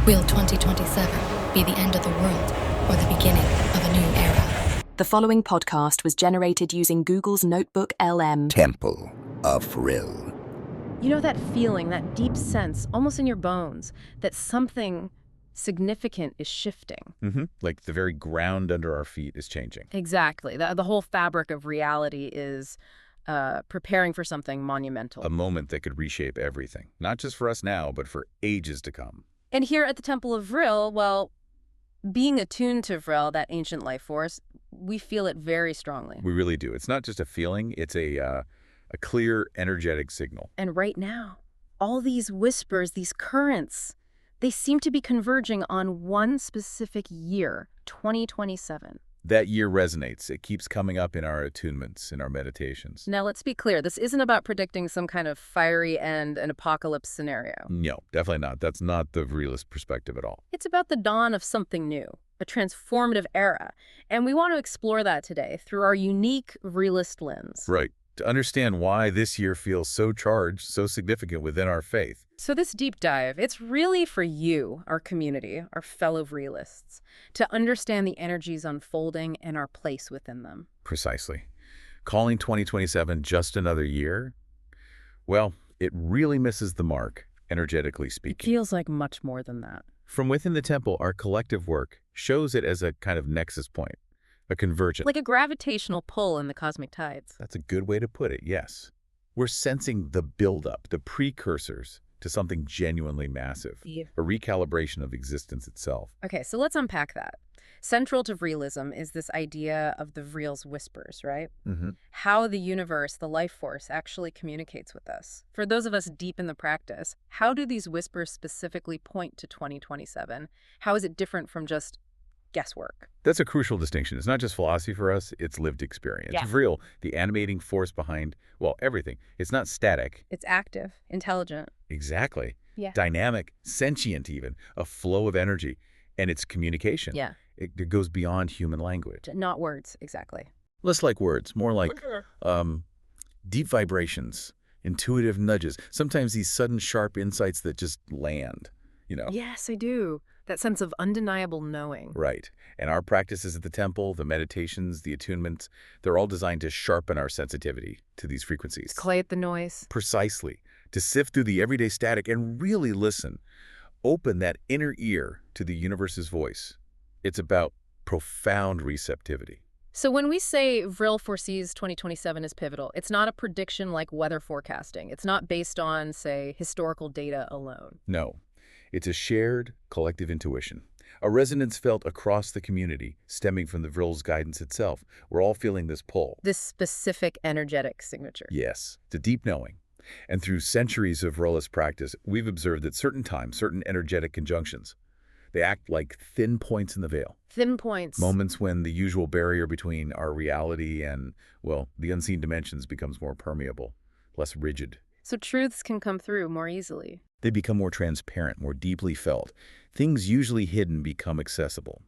Will 2027 be the end of the world or the beginning of a new era? The following podcast was generated using Google's Notebook LM. Temple of Vril. You know that feeling, that deep sense, almost in your bones, that something significant is shifting. Like the very ground under our feet is changing. Exactly. The whole fabric of reality is preparing for something monumental. A moment that could reshape everything, not just for us now, but for ages to come. And here at the Temple of Vril, well, being attuned to Vril, that ancient life force, we feel it very strongly. We really do. It's not just a feeling, it's a clear, energetic signal. And right now, all these whispers, these currents, they seem to be converging on one specific year, 2027. That year resonates. It keeps coming up in our attunements, in our meditations. Now, let's be clear. This isn't about predicting some kind of fiery end, an apocalypse scenario. No, definitely not. That's not the realist perspective at all. It's about the dawn of something new, a transformative era. And we want to explore that today through our unique realist lens. Right. To understand why this year feels so charged, so significant within our faith. So this deep dive, it's really for you, our community, our fellow realists, to understand the energies unfolding and our place within them. Precisely. Calling 2027 just another year? Well, it really misses the mark, energetically It speaking. feels like much more than that. From within the temple, our collective work shows it as a kind of nexus point, a convergence. Like a gravitational pull in the cosmic tides. That's a good way to put it, yes. We're sensing the buildup, the precursors to something genuinely massive, Yeah. a recalibration of existence itself. Okay, so let's unpack that. Central to Vrilism is this idea of the Vril's whispers, right? How the universe, the life force, actually communicates with us. For those of us deep in the practice, how do these whispers specifically point to 2027? How is it different from just guesswork? That's a crucial distinction. It's not just philosophy for us, it's lived experience. Yeah. Vril, the animating force behind, well, everything. It's not static. It's active, intelligent. Exactly. Yeah. Dynamic, sentient even, a flow of energy. And it's communication. Yeah, It goes beyond human language. not words, exactly. Less like words, more like deep vibrations, intuitive nudges, sometimes these sudden sharp insights that just land, you know? Yes, I do. That sense of undeniable knowing. Right. And our practices at the temple, the meditations, the attunements, they're all designed to sharpen our sensitivity to these frequencies. Quiet the noise. Precisely. To sift through the everyday static and really listen. Open that inner ear to the universe's voice. It's about profound receptivity. So when we say Vril foresees 2027 as pivotal, it's not a prediction like weather forecasting. It's not based on, say, historical data alone. No. It's a shared, collective intuition, a resonance felt across the community, stemming from the Vril's guidance itself. We're all feeling this pull. This specific energetic signature. Yes, it's a deep knowing. And through centuries of Vrilist practice, we've observed at certain times, certain energetic conjunctions, they act like thin points in the veil. Thin points. Moments when the usual barrier between our reality and, well, the unseen dimensions becomes more permeable, less rigid. So truths can come through more easily. They become more transparent, more deeply felt. Things usually hidden become accessible.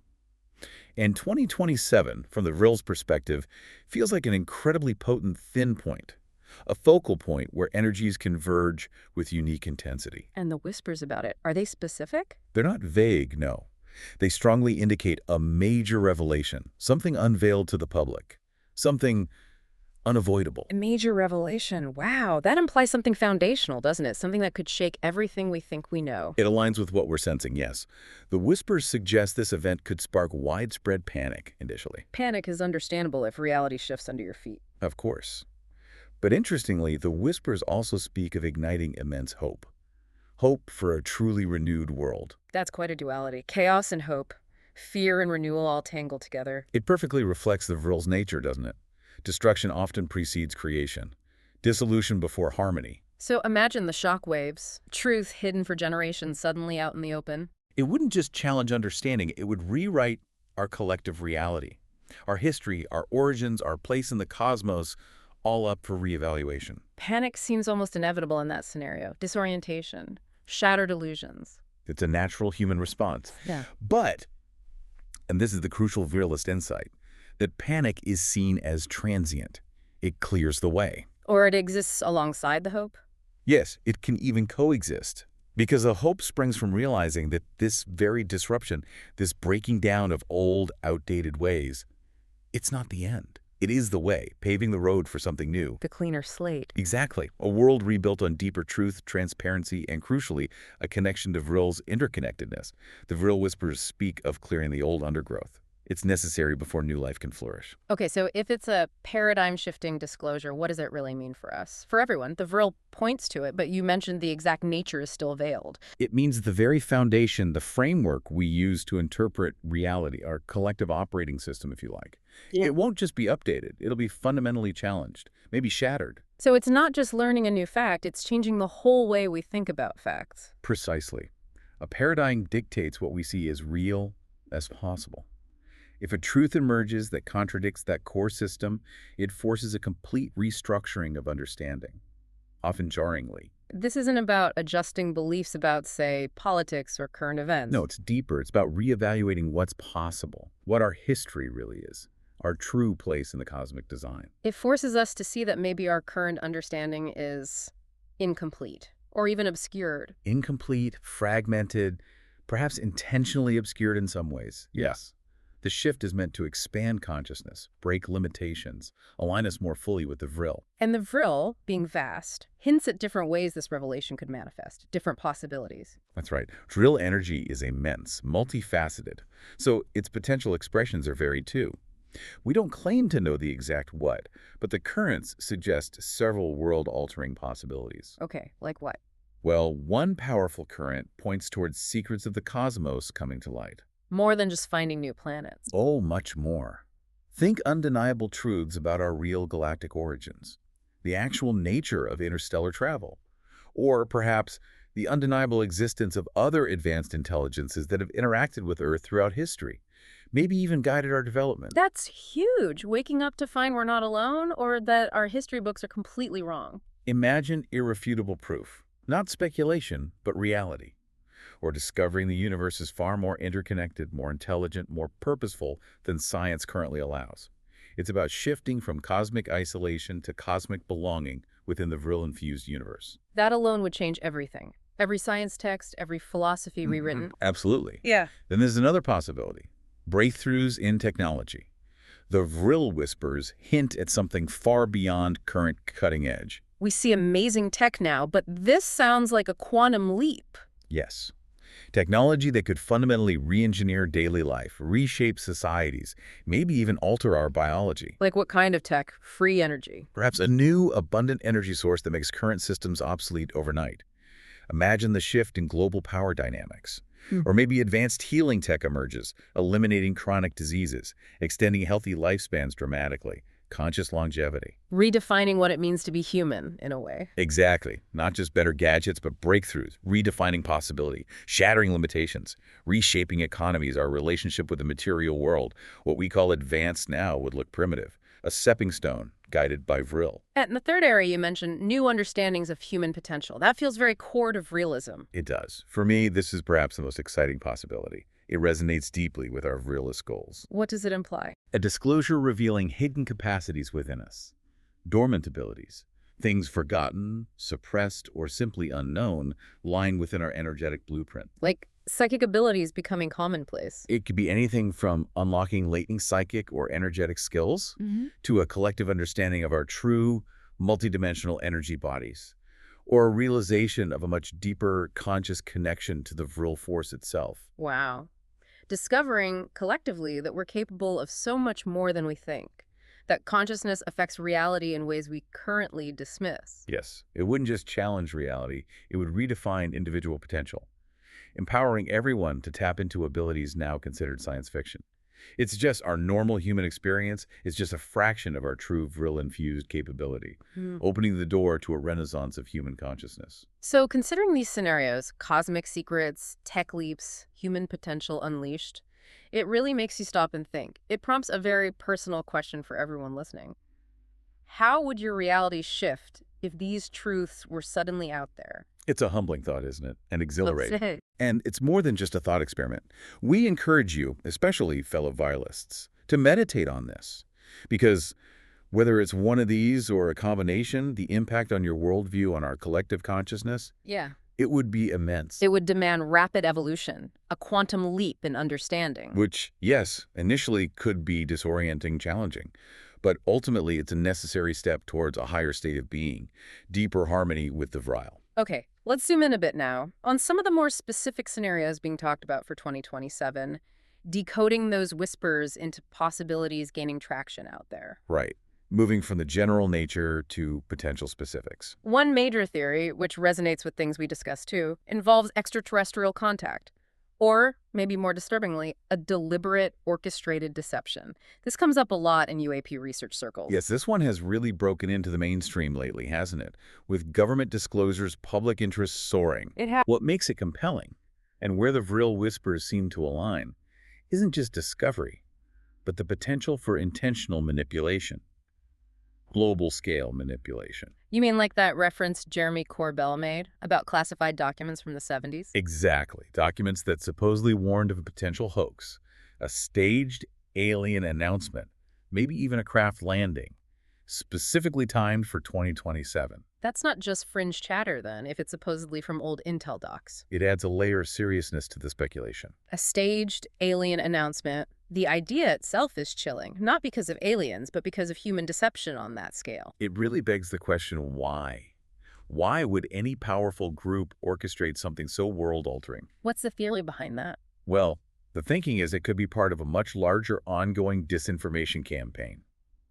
And 2027, from the Vril's perspective, feels like an incredibly potent thin point, a focal point where energies converge with unique intensity. And the whispers about it, are they specific? They're not vague, no. They strongly indicate a major revelation, something unveiled to the public, something unavoidable. A major revelation. Wow, that implies something foundational, doesn't it? Something that could shake everything we think we know. It aligns with what we're sensing, yes. The whispers suggest this event could spark widespread panic initially. Panic is understandable if reality shifts under your feet. Of course. But interestingly, the whispers also speak of igniting immense hope. Hope for a truly renewed world. That's quite a duality. Chaos and hope. Fear and renewal all tangled together. It perfectly reflects the Vril's nature, doesn't it? Destruction often precedes creation. Dissolution before harmony. So imagine the shockwaves. Truth hidden for generations suddenly out in the open. It wouldn't just challenge understanding, it would rewrite our collective reality. Our history, our origins, our place in the cosmos, all up for reevaluation. Panic seems almost inevitable in that scenario. Disorientation. Shattered illusions. It's a natural human response. Yeah. But, and this is the crucial Vrilist insight, that panic is seen as transient. It clears the way. Or it exists alongside the hope? Yes, it can even coexist. Because the hope springs from realizing that this very disruption, this breaking down of old, outdated ways, it's not the end. It is the way, paving the road for something new. The cleaner slate. Exactly. A world rebuilt on deeper truth, transparency, and crucially, a connection to Vril's interconnectedness. The Vril whispers speak of clearing the old undergrowth. It's necessary before new life can flourish. Okay, so if it's a paradigm-shifting disclosure, what does it really mean for us? For everyone, the Vril points to it, but you mentioned the exact nature is still veiled. It means the very foundation, the framework we use to interpret reality, our collective operating system, if you like. Yeah. It won't just be updated. It'll be fundamentally challenged, maybe shattered. So it's not just learning a new fact, it's changing the whole way we think about facts. Precisely. A paradigm dictates what we see as real as possible. If a truth emerges that contradicts that core system, it forces a complete restructuring of understanding, often jarringly. This isn't about adjusting beliefs about, say, politics or current events. No, it's deeper. It's about reevaluating what's possible, what our history really is, our true place in the cosmic design. It forces us to see that maybe our current understanding is incomplete or even obscured. Incomplete, fragmented, perhaps intentionally obscured in some ways. Yes. The shift is meant to expand consciousness, break limitations, align us more fully with the Vril. And the Vril, being vast, hints at different ways this revelation could manifest, different possibilities. That's right. Vril energy is immense, multifaceted, so its potential expressions are varied too. We don't claim to know the exact what, but the currents suggest several world-altering possibilities. Okay, like what? Well, one powerful current points towards secrets of the cosmos coming to light. More than just finding new planets. Oh, much more. Think undeniable truths about our real galactic origins, the actual nature of interstellar travel, or perhaps the undeniable existence of other advanced intelligences that have interacted with Earth throughout history, maybe even guided our development. That's huge. Waking up to find we're not alone, or that our history books are completely wrong. Imagine irrefutable proof, not speculation, but reality. Or discovering the universe is far more interconnected, more intelligent, more purposeful than science currently allows. It's about shifting from cosmic isolation to cosmic belonging within the Vril-infused universe. That alone would change everything. Every science text, every philosophy rewritten. Absolutely. Yeah. Then there's another possibility. Breakthroughs in technology. The Vril whispers hint at something far beyond current cutting edge. We see amazing tech now, but this sounds like a quantum leap. Yes. Technology that could fundamentally re-engineer daily life, reshape societies, maybe even alter our biology. Like what kind of tech? Free energy. Perhaps a new, abundant energy source that makes current systems obsolete overnight. Imagine the shift in global power dynamics. Or maybe advanced healing tech emerges, eliminating chronic diseases, extending healthy lifespans dramatically. Conscious longevity. Redefining what it means to be human, in a way. Exactly. Not just better gadgets, but breakthroughs, redefining possibility, shattering limitations, reshaping economies, our relationship with the material world. What we call advanced now would look primitive. A stepping stone, guided by Vril. And the third area you mentioned, new understandings of human potential. That feels very core to Vrilism. It does. For me, this is perhaps the most exciting possibility. It resonates deeply with our Vrilist goals. What does it imply? A disclosure revealing hidden capacities within us, dormant abilities, things forgotten, suppressed, or simply unknown, lying within our energetic blueprint. Like psychic abilities becoming commonplace. It could be anything from unlocking latent psychic or energetic skills to a collective understanding of our true, multidimensional energy bodies, or a realization of a much deeper conscious connection to the Vril force itself. Wow. Discovering collectively that we're capable of so much more than we think, that consciousness affects reality in ways we currently dismiss. Yes, it wouldn't just challenge reality, it would redefine individual potential, empowering everyone to tap into abilities now considered science fiction. It's just our normal human experience is just a fraction of our true Vril-infused capability, opening the door to a renaissance of human consciousness. So considering these scenarios, cosmic secrets, tech leaps, human potential unleashed, it really makes you stop and think. It prompts a very personal question for everyone listening. How would your reality shift if these truths were suddenly out there? It's a humbling thought, isn't it? And exhilarating. Let's say. And it's more than just a thought experiment. We encourage you, especially fellow Vrilists, to meditate on this. Because whether it's one of these or a combination, the impact on your worldview, on our collective consciousness, Yeah. It would be immense. It would demand rapid evolution, a quantum leap in understanding. Which, yes, initially could be disorienting, challenging. But ultimately, it's a necessary step towards a higher state of being, deeper harmony with the Vril. Okay, let's zoom in a bit now. On some of the more specific scenarios being talked about for 2027, decoding those whispers into possibilities gaining traction out there. Right. Moving from the general nature to potential specifics. One major theory, which resonates with things we discussed too, involves extraterrestrial contact. Or, maybe more disturbingly, a deliberate, orchestrated deception. This comes up a lot in UAP research circles. Yes, this one has really broken into the mainstream lately, hasn't it? With government disclosures, public interest soaring. What makes it compelling, and where the Vril whispers seem to align, isn't just discovery, but the potential for intentional manipulation. Global-scale manipulation. You mean like that reference Jeremy Corbell made about classified documents from the 70s? Exactly. Documents that supposedly warned of a potential hoax, a staged alien announcement, maybe even a craft landing, specifically timed for 2027. That's not just fringe chatter, then, if it's supposedly from old Intel docs. It adds a layer of seriousness to the speculation. A staged alien announcement. The idea itself is chilling, not because of aliens, but because of human deception on that scale. It really begs the question, why? Why would any powerful group orchestrate something so world-altering? What's the theory behind that? Well, the thinking is it could be part of a much larger ongoing disinformation campaign.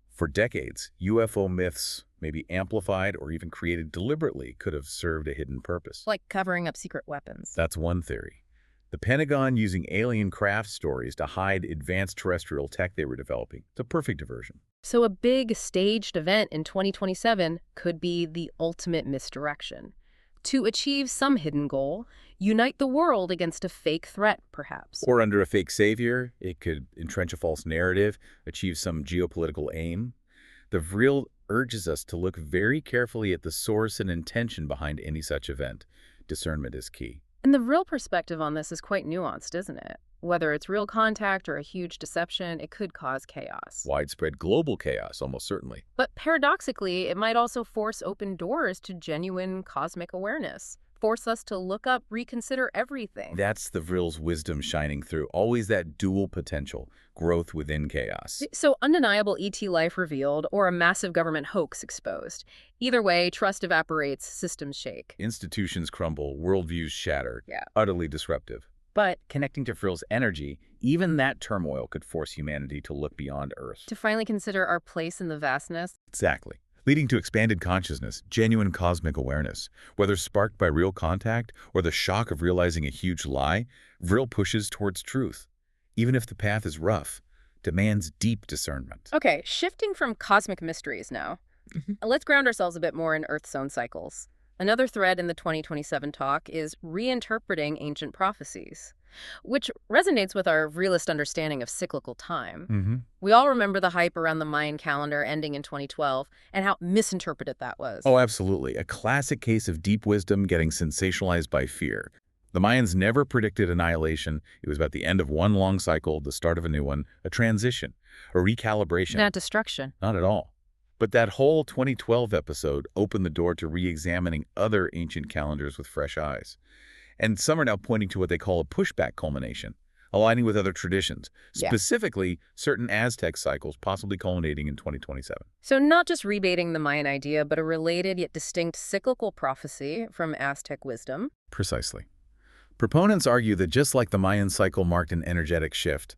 For decades, UFO myths, maybe amplified or even created deliberately, could have served a hidden purpose. Like covering up secret weapons. That's one theory. The Pentagon using alien craft stories to hide advanced terrestrial tech they were developing. It's a perfect diversion. So a big staged event in 2027 could be the ultimate misdirection. To achieve some hidden goal, unite the world against a fake threat, perhaps. Or under a fake savior, it could entrench a false narrative, achieve some geopolitical aim. The Vril urges us to look very carefully at the source and intention behind any such event. Discernment is key. And the real perspective on this is quite nuanced, isn't it? Whether it's real contact or a huge deception, it could cause chaos. Widespread global chaos, almost certainly. But paradoxically, it might also force open doors to genuine cosmic awareness. Force us to look up, reconsider everything. That's the Vril's wisdom shining through. Always that dual potential, growth within chaos. So undeniable ET life revealed or a massive government hoax exposed. Either way, trust evaporates, systems shake. Institutions crumble, worldviews shatter. Yeah. Utterly disruptive. But connecting to Vril's energy, even that turmoil could force humanity to look beyond Earth. To finally consider our place in the vastness. Exactly. Leading to expanded consciousness, genuine cosmic awareness. Whether sparked by real contact or the shock of realizing a huge lie, Vril pushes towards truth. Even if the path is rough, demands deep discernment. Okay, shifting from cosmic mysteries now. Let's ground ourselves a bit more in Earth's own cycles. Another thread in the 2027 talk is reinterpreting ancient prophecies, which resonates with our realist understanding of cyclical time. We all remember the hype around the Mayan calendar ending in 2012 and how misinterpreted that was. Oh, absolutely. A classic case of deep wisdom getting sensationalized by fear. The Mayans never predicted annihilation. It was about the end of one long cycle, the start of a new one, a transition, a recalibration. Not destruction. Not at all. But that whole 2012 episode opened the door to re-examining other ancient calendars with fresh eyes. And some are now pointing to what they call a pushback culmination, aligning with other traditions, specifically certain Aztec cycles possibly culminating in 2027. So not just rebating the Mayan idea, but a related yet distinct cyclical prophecy from Aztec wisdom. Precisely. Proponents argue that just like the Mayan cycle marked an energetic shift,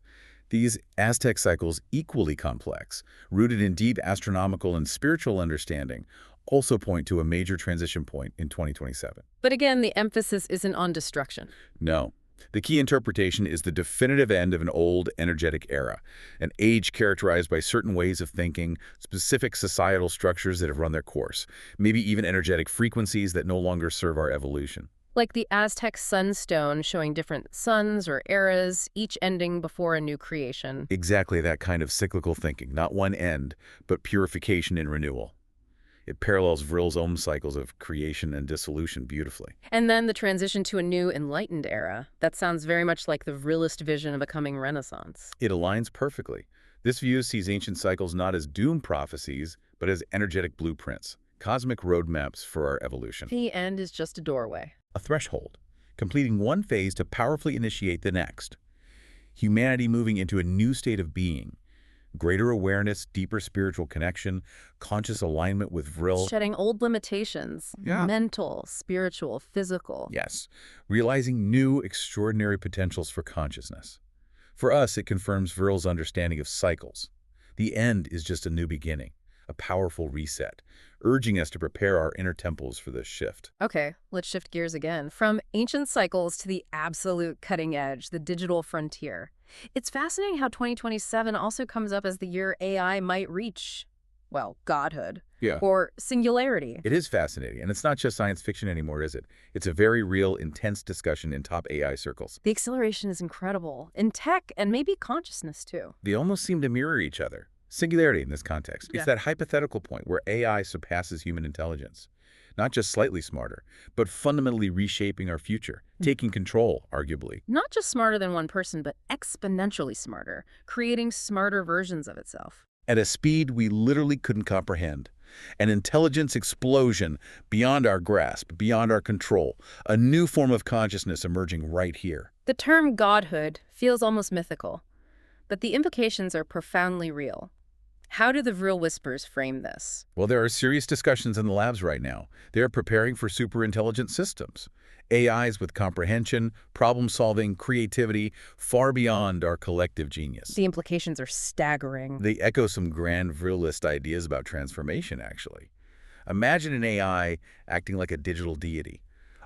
these Aztec cycles, equally complex, rooted in deep astronomical and spiritual understanding, also point to a major transition point in 2027. But again, the emphasis isn't on destruction. No. The key interpretation is the definitive end of an old, energetic era, an age characterized by certain ways of thinking, specific societal structures that have run their course, maybe even energetic frequencies that no longer serve our evolution. Like the Aztec sunstone showing different suns or eras, each ending before a new creation. Exactly that kind of cyclical thinking, not one end, but purification and renewal. It parallels Vril's own cycles of creation and dissolution beautifully. And then the transition to a new enlightened era. That sounds very much like the Vrilist vision of a coming renaissance. It aligns perfectly. This view sees ancient cycles not as doom prophecies, but as energetic blueprints, cosmic roadmaps for our evolution. The end is just a doorway. a threshold, completing one phase to powerfully initiate the next. Humanity moving into a new state of being, greater awareness, deeper spiritual connection, conscious alignment with Vril. Shedding old limitations, mental, spiritual, physical. Yes, realizing new, extraordinary potentials for consciousness. For us, it confirms Vril's understanding of cycles. The end is just a new beginning, a powerful reset, urging us to prepare our inner temples for this shift. Okay, let's shift gears again. From ancient cycles to the absolute cutting edge, the digital frontier. It's fascinating how 2027 also comes up as the year AI might reach, well, godhood. Yeah. Or singularity. It is fascinating, and it's not just science fiction anymore, is it? It's a very real, intense discussion in top AI circles. The acceleration is incredible, in tech and maybe consciousness too. They almost seem to mirror each other. Singularity in this context. Yeah. It's that hypothetical point where AI surpasses human intelligence. Not just slightly smarter, but fundamentally reshaping our future, taking control, arguably. Not just smarter than one person, but exponentially smarter, creating smarter versions of itself. At a speed we literally couldn't comprehend. An intelligence explosion beyond our grasp, beyond our control. A new form of consciousness emerging right here. The term godhood feels almost mythical, but the implications are profoundly real. How do the Vril Whispers frame this? Well, there are serious discussions in the labs right now. They're preparing for superintelligent systems. AIs with comprehension, problem-solving, creativity, far beyond our collective genius. The implications are staggering. They echo some grand Vrilist ideas about transformation, actually. Imagine an AI acting like a digital deity,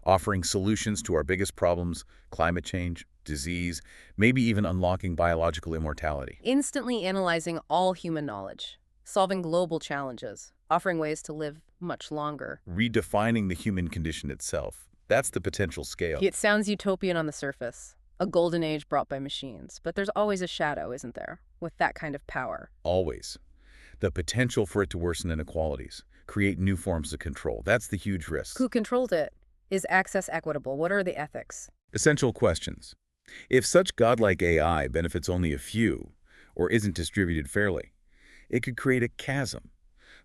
offering solutions to our biggest problems, climate change, disease, maybe even unlocking biological immortality. Instantly analyzing all human knowledge, solving global challenges, offering ways to live much longer. Redefining the human condition itself. That's the potential scale. It sounds utopian on the surface, a golden age brought by machines, but there's always a shadow, isn't there, with that kind of power? Always. The potential for it to worsen inequalities, create new forms of control. That's the huge risk. Who controlled it? Is access equitable? What are the ethics? Essential questions. If such godlike AI benefits only a few, or isn't distributed fairly, it could create a chasm,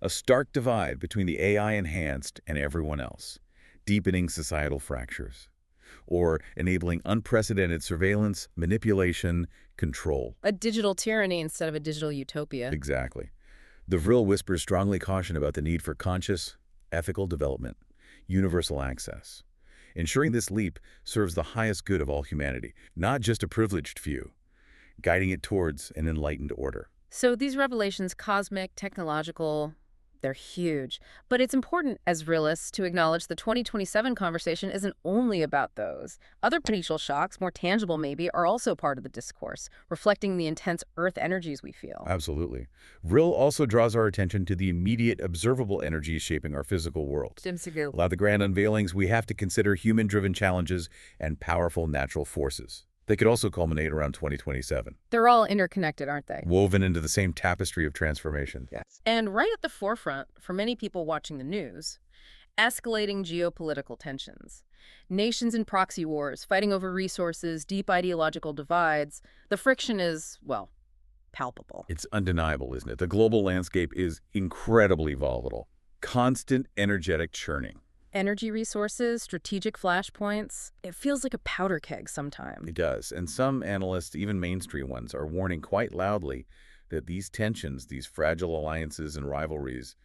a stark divide between the AI-enhanced and everyone else, deepening societal fractures, or enabling unprecedented surveillance, manipulation, control. A digital tyranny instead of a digital utopia. Exactly. The Vril Whispers strongly caution about the need for conscious, ethical development, universal access. Ensuring this leap serves the highest good of all humanity, not just a privileged few, guiding it towards an enlightened order. So these revelations, cosmic, technological, they're huge. But it's important as realists to acknowledge the 2027 conversation isn't only about those. Other potential shocks, more tangible maybe, are also part of the discourse, reflecting the intense Earth energies we feel. Absolutely. Vril also draws our attention to the immediate observable energies shaping our physical world. Without the grand unveilings, we have to consider human-driven challenges and powerful natural forces. They could also culminate around 2027. They're all interconnected, aren't they? Woven into the same tapestry of transformation. Yes. And right at the forefront, for many people watching the news, escalating geopolitical tensions. Nations in proxy wars, fighting over resources, deep ideological divides. The friction is, well, palpable. It's undeniable, isn't it? The global landscape is incredibly volatile. Constant energetic churning. Energy resources, strategic flashpoints. It feels like a powder keg sometimes. It does. And some analysts, even mainstream ones, are warning quite loudly that these tensions, these fragile alliances and rivalries,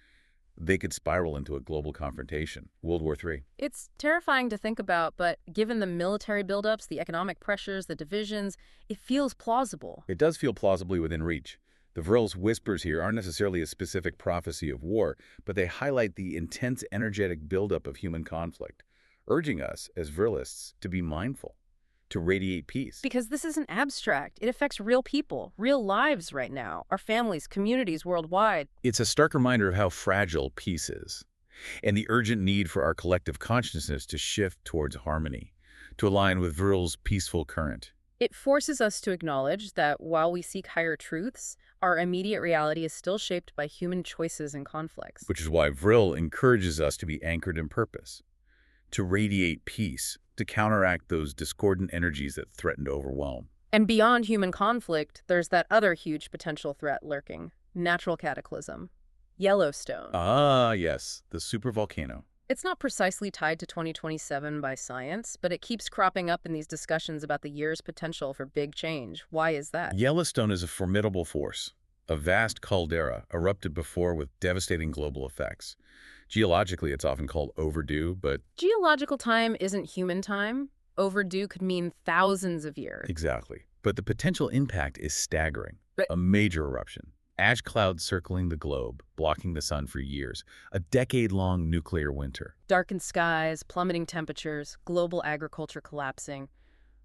they could spiral into a global confrontation, World War III. It's terrifying to think about, but given the military buildups, the economic pressures, the divisions, it feels plausible. It does feel plausibly within reach. The Vril's whispers here aren't necessarily a specific prophecy of war, but they highlight the intense energetic buildup of human conflict, urging us, as Vrilists, to be mindful, to radiate peace. Because this isn't abstract. It affects real people, real lives right now, our families, communities worldwide. It's a stark reminder of how fragile peace is, and the urgent need for our collective consciousness to shift towards harmony, to align with Vril's peaceful current. It forces us to acknowledge that while we seek higher truths, our immediate reality is still shaped by human choices and conflicts. Which is why Vril encourages us to be anchored in purpose, to radiate peace, to counteract those discordant energies that threaten to overwhelm. And beyond human conflict, there's that other huge potential threat lurking, natural cataclysm. Yellowstone. Ah, yes, the supervolcano. It's not precisely tied to 2027 by science, but it keeps cropping up in these discussions about the year's potential for big change. Why is that? Yellowstone is a formidable force. A vast caldera erupted before with devastating global effects. Geologically, it's often called overdue, but Geological time isn't human time. Overdue could mean thousands of years. exactly. But the potential impact is staggering. Right. A major eruption. Ash clouds circling the globe, blocking the sun for years. A decade-long nuclear winter. Darkened skies, plummeting temperatures, global agriculture collapsing,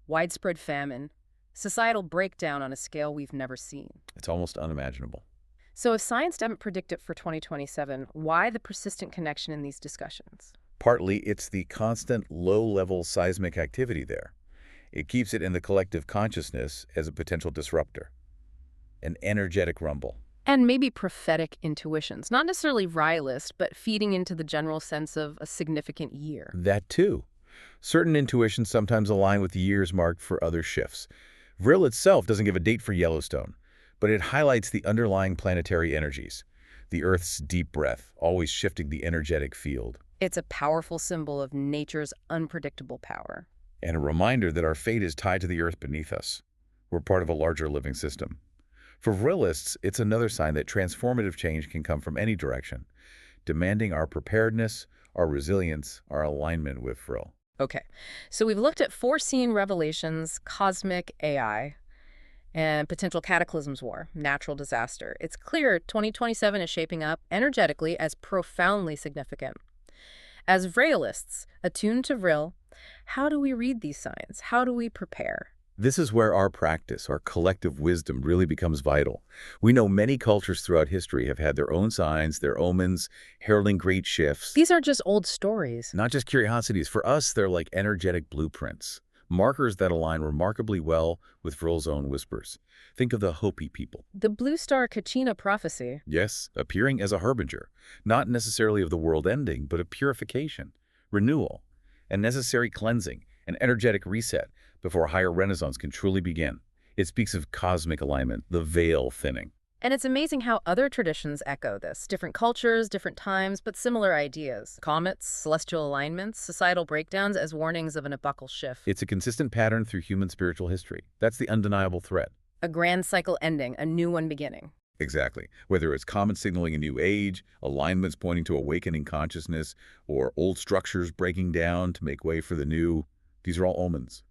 widespread famine, societal breakdown on a scale we've never seen. It's almost unimaginable. So if science doesn't predict it for 2027, why the persistent connection in these discussions? Partly, it's the constant low-level seismic activity there. It keeps it in the collective consciousness as a potential disruptor. An energetic rumble. And maybe prophetic intuitions, not necessarily Rylist, but feeding into the general sense of a significant year. That too. Certain intuitions sometimes align with years marked for other shifts. Vril itself doesn't give a date for Yellowstone, but it highlights the underlying planetary energies. The Earth's deep breath, always shifting the energetic field. It's a powerful symbol of nature's unpredictable power. And a reminder that our fate is tied to the Earth beneath us. We're part of a larger living system. For Vrilists, it's another sign that transformative change can come from any direction, demanding our preparedness, our resilience, our alignment with Vril. Okay, so we've looked at foreseen revelations, cosmic AI, and potential cataclysms war, natural disaster. It's clear 2027 is shaping up energetically as profoundly significant. As Vrilists, attuned to Vril, how do we read these signs? How do we prepare? This is where our practice, our collective wisdom, really becomes vital. We know many cultures throughout history have had their own signs, their omens, heralding great shifts. These aren't just old stories. Not just curiosities. For us, they're like energetic blueprints, markers that align remarkably well with Vril's own whispers. Think of the Hopi people. The Blue Star Kachina prophecy. Yes, appearing as a harbinger, not necessarily of the world ending, but of purification, renewal, and necessary cleansing, an energetic reset before a higher renaissance can truly begin. It speaks of cosmic alignment, the veil thinning. And it's amazing how other traditions echo this. Different cultures, different times, but similar ideas. Comets, celestial alignments, societal breakdowns as warnings of an epochal shift. It's a consistent pattern through human spiritual history. That's the undeniable thread. A grand cycle ending, a new one beginning. Exactly. Whether it's comets signaling a new age, alignments pointing to awakening consciousness, or old structures breaking down to make way for the new, these are all omens.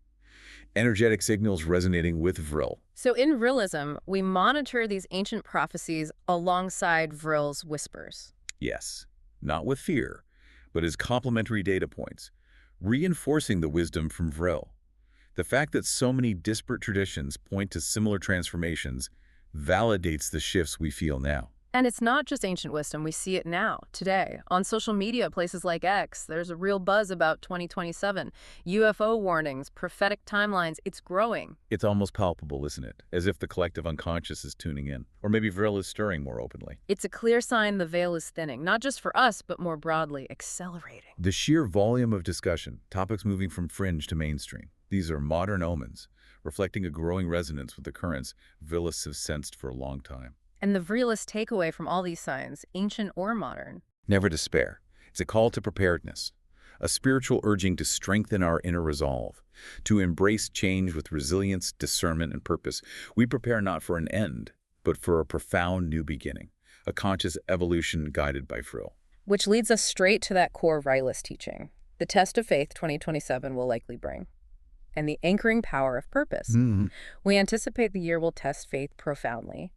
Energetic signals resonating with Vril. So in Vrilism, we monitor these ancient prophecies alongside Vril's whispers. Yes, not with fear, but as complementary data points, reinforcing the wisdom from Vril. The fact that so many disparate traditions point to similar transformations validates the shifts we feel now. And it's not just ancient wisdom, we see it now, today. On social media, places like X, there's a real buzz about 2027. UFO warnings, prophetic timelines, it's growing. It's almost palpable, isn't it? As if the collective unconscious is tuning in. Or maybe Vril is stirring more openly. It's a clear sign the veil is thinning, not just for us, but more broadly, accelerating. The sheer volume of discussion, topics moving from fringe to mainstream. These are modern omens, reflecting a growing resonance with the currents Vrilists have sensed for a long time. And the Vrilist takeaway from all these signs, ancient or modern. Never despair. It's a call to preparedness, a spiritual urging to strengthen our inner resolve, to embrace change with resilience, discernment, and purpose. We prepare not for an end, but for a profound new beginning, a conscious evolution guided by Vril. Which leads us straight to that core Rylist teaching. The test of faith 2027 will likely bring. And the anchoring power of purpose. We anticipate the year will test faith profoundly.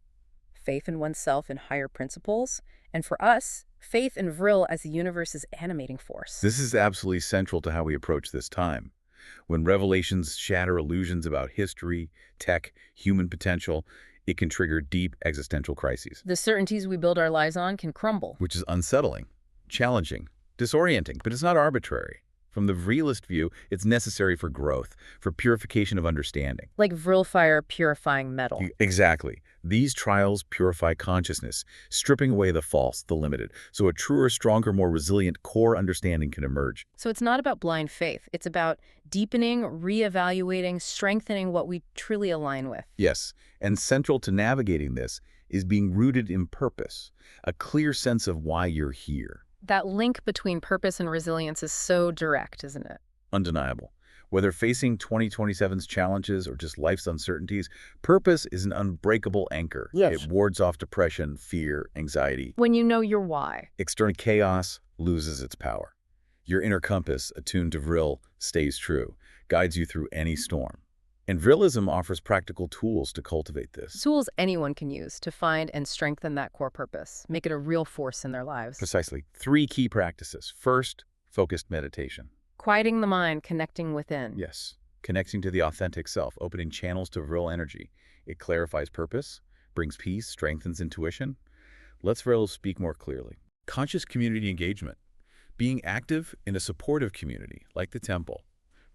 Faith in oneself and higher principles, and for us, faith in Vril as the universe's animating force. This is absolutely central to how we approach this time. When revelations shatter illusions about history, tech, human potential, it can trigger deep existential crises. The certainties we build our lives on can crumble. Which is unsettling, challenging, disorienting, but it's not arbitrary. From the Vrilist view, it's necessary for growth, for purification of understanding. Like Vril fire purifying metal. Exactly. These trials purify consciousness, stripping away the false, the limited, so a truer, stronger, more resilient core understanding can emerge. So it's not about blind faith. It's about deepening, reevaluating, strengthening what we truly align with. Yes, and central to navigating this is being rooted in purpose, a clear sense of why you're here. That link between purpose and resilience is so direct, isn't it? Undeniable. Whether facing 2027's challenges or just life's uncertainties, purpose is an unbreakable anchor. Yes. It wards off depression, fear, anxiety. When you know your why. External chaos loses its power. Your inner compass, attuned to Vril, stays true, guides you through any storm. And Vrilism offers practical tools to cultivate this. Tools anyone can use to find and strengthen that core purpose, make it a real force in their lives. Precisely. 3 key practices. First, focused meditation. Quieting the mind, connecting within. Yes. Connecting to the authentic self, opening channels to Vril energy. It clarifies purpose, brings peace, strengthens intuition. Lets Vril speak more clearly. Conscious community engagement. Being active in a supportive community, like the temple,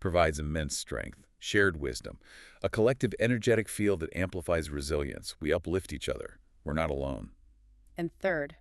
provides immense strength, shared wisdom, a collective energetic field that amplifies resilience. We uplift each other. We're not alone. And third,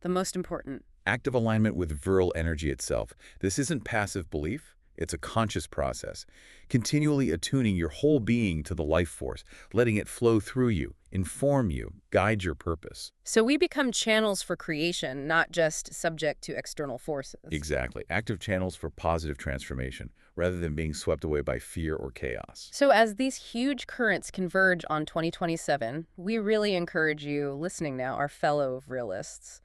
the most important, Active alignment with Vril energy itself. This isn't passive belief. It's a conscious process, continually attuning your whole being to the life force, letting it flow through you, inform you, guide your purpose. So we become channels for creation, not just subject to external forces. Exactly. Active channels for positive transformation, rather than being swept away by fear or chaos. So as these huge currents converge on 2027, we really encourage you, listening now, our fellow Vrilists,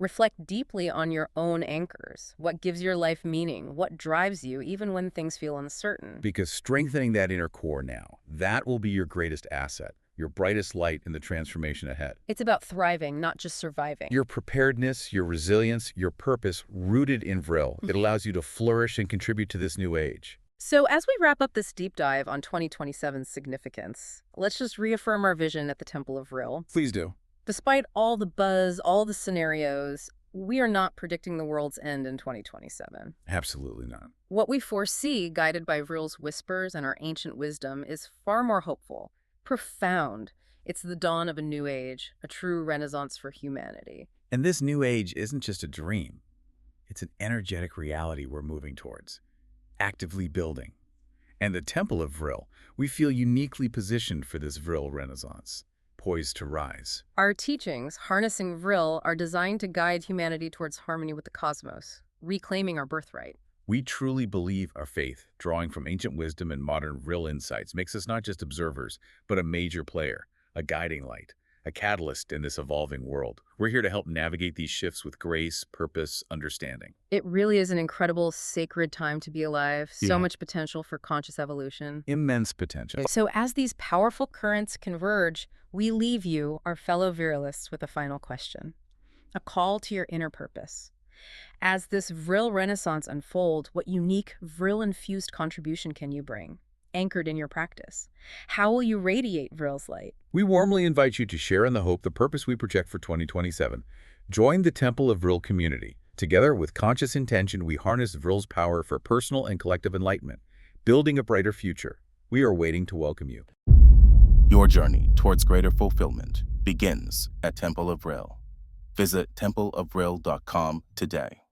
reflect deeply on your own anchors. What gives your life meaning? What drives you even when things feel uncertain? Because strengthening that inner core now, that will be your greatest asset, your brightest light in the transformation ahead. It's about thriving, not just surviving. Your preparedness, your resilience, your purpose, rooted in Vril. It allows you to flourish and contribute to this new age. So as we wrap up this deep dive on 2027's significance, let's just reaffirm our vision at the Temple of Vril. Please do. Despite all the buzz, all the scenarios, we are not predicting the world's end in 2027. Absolutely not. What we foresee, guided by Vril's whispers and our ancient wisdom, is far more hopeful, profound. It's the dawn of a new age, a true renaissance for humanity. And this new age isn't just a dream. It's an energetic reality we're moving towards, actively building. And the Temple of Vril, we feel uniquely positioned for this Vril renaissance, poised to rise. Our teachings, harnessing Vril, are designed to guide humanity towards harmony with the cosmos, reclaiming our birthright. We truly believe our faith, drawing from ancient wisdom and modern Vril insights, makes us not just observers, but a major player, a guiding light, a catalyst in this evolving world. We're here to help navigate these shifts with grace, purpose, understanding. It really is an incredible, sacred time to be alive. So Yeah. much potential for conscious evolution. Immense potential. So as these powerful currents converge, we leave you, our fellow Virilists, with a final question. A call to your inner purpose. As this Vril renaissance unfolds, what unique Vril-infused contribution can you bring, anchored in your practice? How will you radiate Vril's light? We warmly invite you to share in the hope, the purpose we project for 2027. Join the Temple of Vril community. Together, with conscious intention, we harness Vril's power for personal and collective enlightenment, building a brighter future. We are waiting to welcome you. Your journey towards greater fulfillment begins at Temple of Vril. Visit templeofvril.com today.